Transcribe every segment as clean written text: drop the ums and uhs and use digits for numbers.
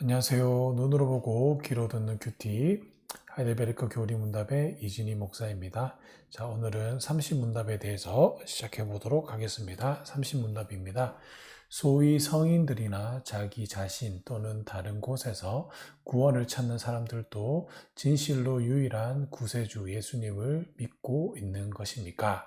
안녕하세요. 눈으로 보고 귀로 듣는 큐티 하이델베르크 교리문답의 이진희 목사입니다. 자, 오늘은 30문답에 대해서 시작해 보도록 하겠습니다. 30문답입니다. 소위 성인들이나 자기 자신 또는 다른 곳에서 구원을 찾는 사람들도 진실로 유일한 구세주 예수님을 믿고 있는 것입니까?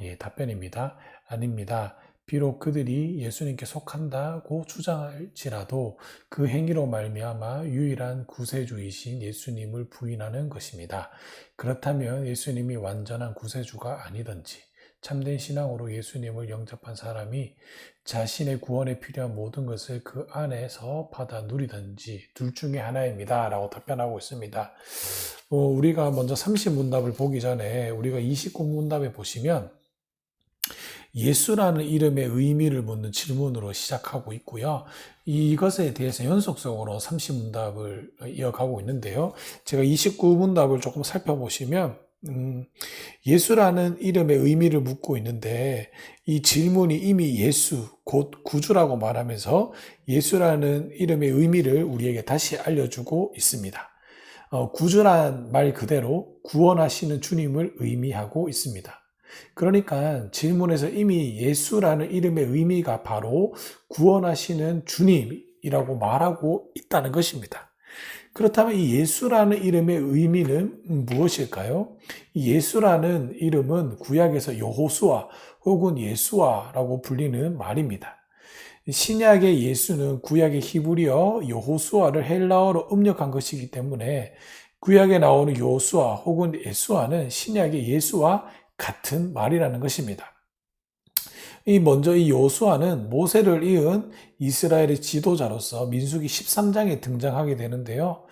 예, 답변입니다. 아닙니다. 비록 그들이 예수님께 속한다고 주장할지라도 그 행위로 말미암아 유일한 구세주이신 예수님을 부인하는 것입니다. 그렇다면 예수님이 완전한 구세주가 아니든지 참된 신앙으로 예수님을 영접한 사람이 자신의 구원에 필요한 모든 것을 그 안에서 받아 누리든지 둘 중에 하나입니다. 라고 답변하고 있습니다. 우리가 먼저 30문답을 보기 전에 우리가 29문답에 보시면 예수라는 이름의 의미를 묻는 질문으로 시작하고 있고요. 이것에 대해서 연속적으로 30문답을 이어가고 있는데요. 제가 29문답을 조금 살펴보시면 예수라는 이름의 의미를 묻고 있는데 이 질문이 이미 예수, 곧 구주라고 말하면서 예수라는 이름의 의미를 우리에게 다시 알려주고 있습니다. 구주란 말 그대로 구원하시는 주님을 의미하고 있습니다. 그러니까 질문에서 이미 예수라는 이름의 의미가 바로 구원하시는 주님이라고 말하고 있다는 것입니다. 그렇다면 이 예수라는 이름의 의미는 무엇일까요? 이 예수라는 이름은 구약에서 여호수아 혹은 예수아라고 불리는 말입니다. 신약의 예수는 구약의 히브리어 여호수아를 헬라어로 음력한 것이기 때문에 구약에 나오는 여호수아 혹은 예수아는 신약의 예수와 같은 말이라는 것입니다. 먼저 이 여호수아는 모세를 이은 이스라엘의 지도자로서 민수기 13장에 등장하게 되는데요.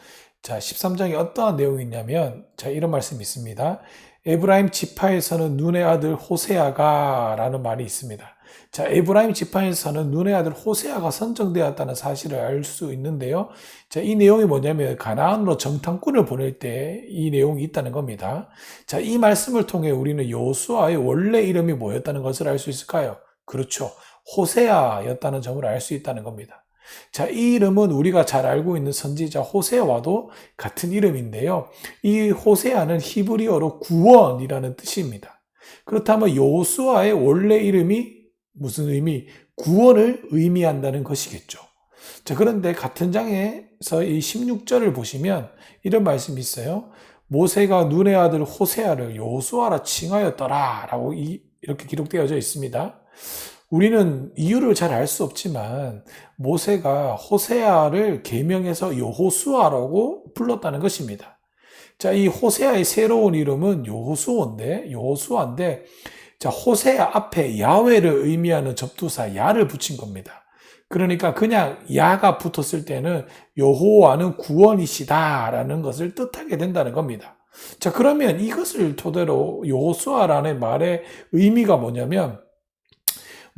자, 13장에 어떠한 내용이 있냐면, 자, 이런 말씀이 있습니다. 에브라임 지파에서는 눈의 아들 호세아가 라는 말이 있습니다. 자, 에브라임 지파에서는 눈의 아들 호세아가 선정되었다는 사실을 알 수 있는데요. 자, 이 내용이 뭐냐면 가나안으로 정탐꾼을 보낼 때 이 내용이 있다는 겁니다. 자, 이 말씀을 통해 우리는 여호수아의 원래 이름이 뭐였다는 것을 알 수 있을까요? 그렇죠. 호세아였다는 점을 알 수 있다는 겁니다. 자, 이 이름은 우리가 잘 알고 있는 선지자 호세아와도 같은 이름인데요. 이 호세아는 히브리어로 구원이라는 뜻입니다. 그렇다면 여호수아의 원래 이름이 무슨 의미? 구원을 의미한다는 것이겠죠. 자, 그런데 같은 장에서 이 16절을 보시면 이런 말씀이 있어요. 모세가 눈의 아들 호세아를 여호수아라 칭하였더라 라고 이렇게 기록되어져 있습니다. 우리는 이유를 잘 알 수 없지만 모세가 호세아를 계명해서 여호수아라고 불렀다는 것입니다. 자, 이 호세아의 새로운 이름은 여호수아인데, 자, 호세아 앞에 야훼를 의미하는 접두사 야를 붙인 겁니다. 그러니까 그냥 야가 붙었을 때는 여호와는 구원이시다라는 것을 뜻하게 된다는 겁니다. 자, 그러면 이것을 토대로 여호수아라는 말의 의미가 뭐냐면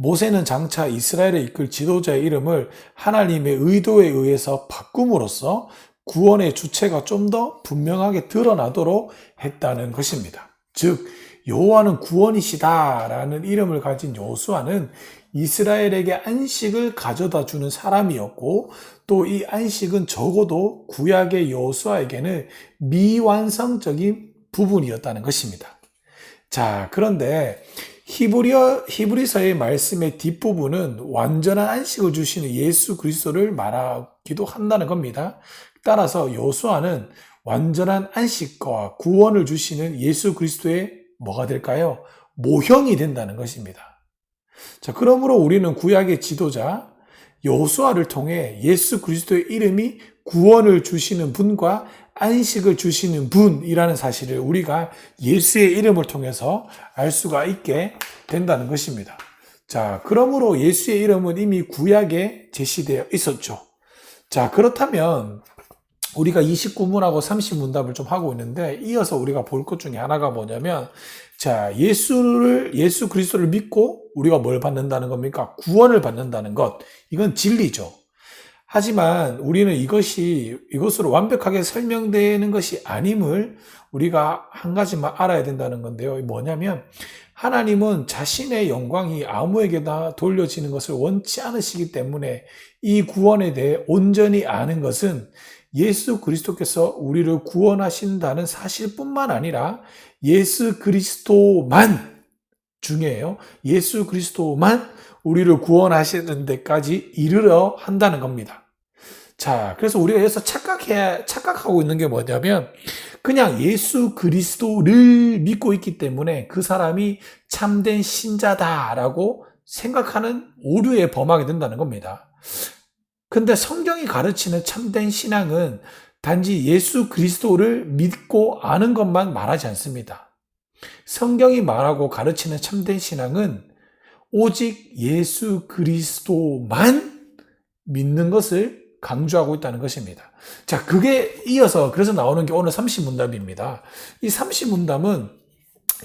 모세는 장차 이스라엘을 이끌 지도자의 이름을 하나님의 의도에 의해서 바꿈으로써 구원의 주체가 좀 더 분명하게 드러나도록 했다는 것입니다. 즉 여호와는 구원이시다라는 이름을 가진 여호수아는 이스라엘에게 안식을 가져다 주는 사람이었고 또 이 안식은 적어도 구약의 여호수아에게는 미완성적인 부분이었다는 것입니다. 자, 그런데 히브리서의 말씀의 뒷부분은 완전한 안식을 주시는 예수 그리스도를 말하기도 한다는 겁니다. 따라서 여호수아는 완전한 안식과 구원을 주시는 예수 그리스도의 뭐가 될까요? 모형이 된다는 것입니다. 자, 그러므로 우리는 구약의 지도자 여호수아를 통해 예수 그리스도의 이름이 구원을 주시는 분과 안식을 주시는 분이라는 사실을 우리가 예수의 이름을 통해서 알 수가 있게 된다는 것입니다. 자, 그러므로 예수의 이름은 이미 구약에 제시되어 있었죠. 자, 그렇다면 우리가 29문하고 30문답을 좀 하고 있는데 이어서 우리가 볼 것 중에 하나가 뭐냐면 자, 예수 그리스도를 믿고 우리가 뭘 받는다는 겁니까? 구원을 받는다는 것. 이건 진리죠. 하지만 우리는 이것으로 완벽하게 설명되는 것이 아님을 우리가 한 가지만 알아야 된다는 건데요. 뭐냐면 하나님은 자신의 영광이 아무에게나 돌려지는 것을 원치 않으시기 때문에 이 구원에 대해 온전히 아는 것은 예수 그리스도께서 우리를 구원하신다는 사실뿐만 아니라 예수 그리스도만 중요해요. 예수 그리스도만 우리를 구원하시는 데까지 이르러 한다는 겁니다. 자, 그래서 우리가 여기서 착각하고 있는 게 뭐냐면, 그냥 예수 그리스도를 믿고 있기 때문에 그 사람이 참된 신자다라고 생각하는 오류에 범하게 된다는 겁니다. 근데 성경이 가르치는 참된 신앙은 단지 예수 그리스도를 믿고 아는 것만 말하지 않습니다. 성경이 말하고 가르치는 참된 신앙은 오직 예수 그리스도만 믿는 것을 강조하고 있다는 것입니다. 자, 그게 이어서 그래서 나오는 게 오늘 30문답입니다. 이 30문답은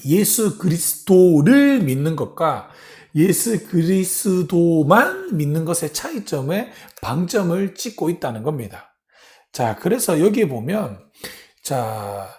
예수 그리스도를 믿는 것과 예수 그리스도만 믿는 것의 차이점에 방점을 찍고 있다는 겁니다. 자, 그래서 여기에 보면, 자,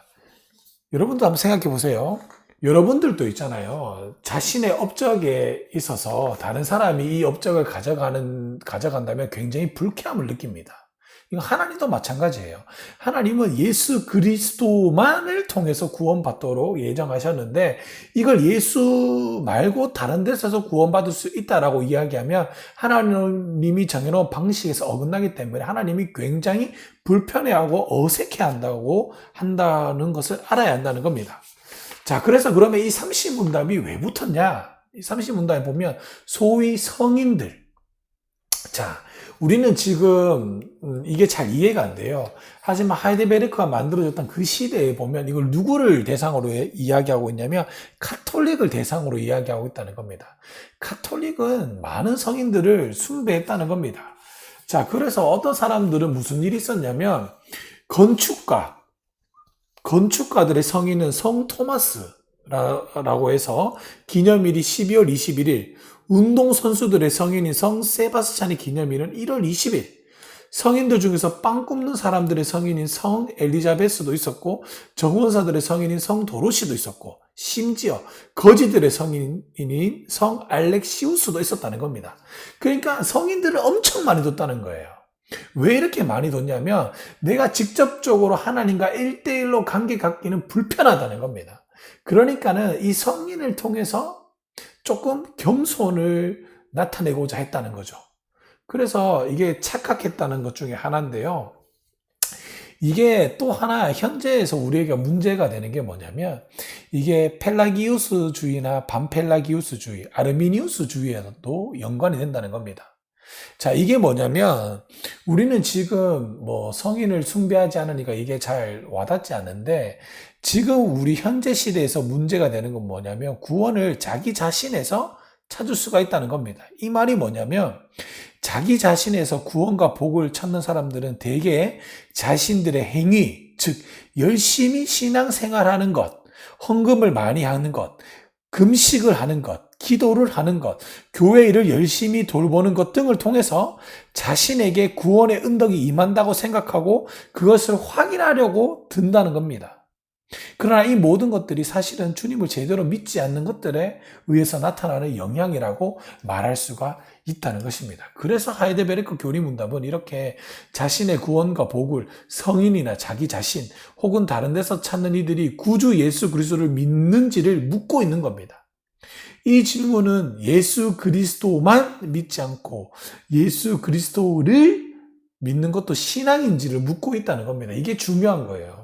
여러분도 한번 생각해 보세요. 여러분들도 있잖아요. 자신의 업적에 있어서 다른 사람이 이 업적을 가져간다면 굉장히 불쾌함을 느낍니다. 이거 하나님도 마찬가지예요. 하나님은 예수 그리스도만을 통해서 구원받도록 예정하셨는데 이걸 예수 말고 다른 데서 구원받을 수 있다라고 이야기하면 하나님이 정해놓은 방식에서 어긋나기 때문에 하나님이 굉장히 불편해하고 어색해한다는 것을 알아야 한다는 겁니다. 자, 그래서 그러면 이 30문답이 왜 붙었냐? 이 30문답에 보면 소위 성인들. 자, 우리는 지금 이게 잘 이해가 안 돼요. 하지만 하이델베르크가 만들어졌던 그 시대에 보면 이걸 누구를 대상으로 이야기하고 있냐면 카톨릭을 대상으로 이야기하고 있다는 겁니다. 카톨릭은 많은 성인들을 숭배했다는 겁니다. 자, 그래서 어떤 사람들은 무슨 일이 있었냐면 건축가들의 성인은 성 토마스라고 해서 기념일이 12월 21일, 운동선수들의 성인인 성 세바스찬의 기념일은 1월 20일, 성인들 중에서 빵 굽는 사람들의 성인인 성 엘리자베스도 있었고, 정원사들의 성인인 성 도로시도 있었고, 심지어 거지들의 성인인 성 알렉시우스도 있었다는 겁니다. 그러니까 성인들을 엄청 많이 뒀다는 거예요. 왜 이렇게 많이 뒀냐면 내가 직접적으로 하나님과 1대1로 관계 갖기는 불편하다는 겁니다. 그러니까는 이 성인을 통해서 조금 겸손을 나타내고자 했다는 거죠. 그래서 이게 착각했다는 것 중에 하나인데요. 이게 또 하나 현재에서 우리에게 문제가 되는 게 뭐냐면 이게 펠라기우스주의나 반펠라기우스주의, 아르미니우스주의에도 연관이 된다는 겁니다. 자, 이게 뭐냐면 우리는 지금 뭐 성인을 숭배하지 않으니까 이게 잘 와닿지 않는데 지금 우리 현재 시대에서 문제가 되는 건 뭐냐면 구원을 자기 자신에서 찾을 수가 있다는 겁니다. 이 말이 뭐냐면 자기 자신에서 구원과 복을 찾는 사람들은 대개 자신들의 행위, 즉 열심히 신앙생활하는 것, 헌금을 많이 하는 것, 금식을 하는 것, 기도를 하는 것, 교회 일을 열심히 돌보는 것 등을 통해서 자신에게 구원의 은덕이 임한다고 생각하고 그것을 확인하려고 든다는 겁니다. 그러나 이 모든 것들이 사실은 주님을 제대로 믿지 않는 것들에 의해서 나타나는 영향이라고 말할 수가 있다는 것입니다. 그래서 하이델베르크 교리문답은 이렇게 자신의 구원과 복을 성인이나 자기 자신 혹은 다른 데서 찾는 이들이 구주 예수 그리스도를 믿는지를 묻고 있는 겁니다. 이 질문은 예수 그리스도만 믿지 않고 예수 그리스도를 믿는 것도 신앙인지를 묻고 있다는 겁니다. 이게 중요한 거예요.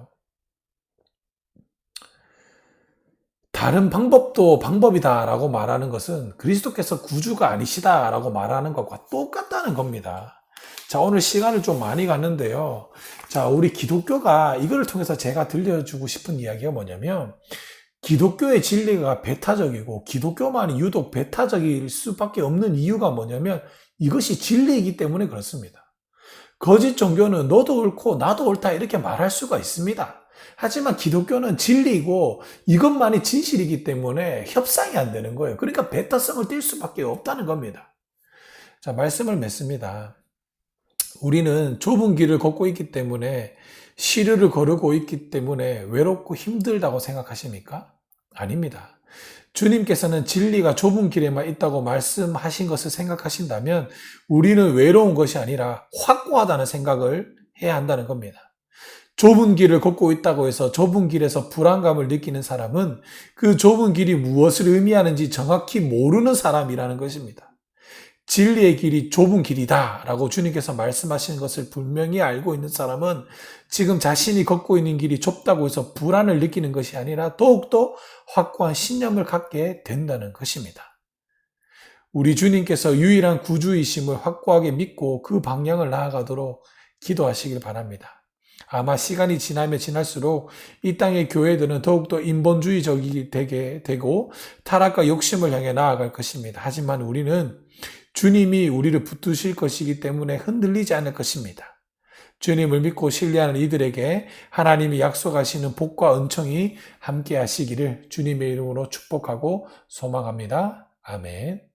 다른 방법도 방법이다라고 말하는 것은 그리스도께서 구주가 아니시다라고 말하는 것과 똑같다는 겁니다. 자, 오늘 시간을 좀 많이 갔는데요. 자, 우리 기독교가 이걸 통해서 제가 들려주고 싶은 이야기가 뭐냐면 기독교의 진리가 배타적이고 기독교만이 유독 배타적일 수밖에 없는 이유가 뭐냐면 이것이 진리이기 때문에 그렇습니다. 거짓 종교는 너도 옳고 나도 옳다 이렇게 말할 수가 있습니다. 하지만 기독교는 진리이고 이것만이 진실이기 때문에 협상이 안 되는 거예요. 그러니까 배타성을 띌 수밖에 없다는 겁니다. 자, 말씀을 맺습니다. 우리는 좁은 길을 걷고 있기 때문에 시류를 거르고 있기 때문에 외롭고 힘들다고 생각하십니까? 아닙니다. 주님께서는 진리가 좁은 길에만 있다고 말씀하신 것을 생각하신다면 우리는 외로운 것이 아니라 확고하다는 생각을 해야 한다는 겁니다. 좁은 길을 걷고 있다고 해서 좁은 길에서 불안감을 느끼는 사람은 그 좁은 길이 무엇을 의미하는지 정확히 모르는 사람이라는 것입니다. 진리의 길이 좁은 길이다 라고 주님께서 말씀하시는 것을 분명히 알고 있는 사람은 지금 자신이 걷고 있는 길이 좁다고 해서 불안을 느끼는 것이 아니라 더욱더 확고한 신념을 갖게 된다는 것입니다. 우리 주님께서 유일한 구주이심을 확고하게 믿고 그 방향을 나아가도록 기도하시길 바랍니다. 아마 시간이 지나면 지날수록 이 땅의 교회들은 더욱더 인본주의적이 되게 되고 타락과 욕심을 향해 나아갈 것입니다. 하지만 우리는 주님이 우리를 붙드실 것이기 때문에 흔들리지 않을 것입니다. 주님을 믿고 신뢰하는 이들에게 하나님이 약속하시는 복과 은총이 함께 하시기를 주님의 이름으로 축복하고 소망합니다. 아멘.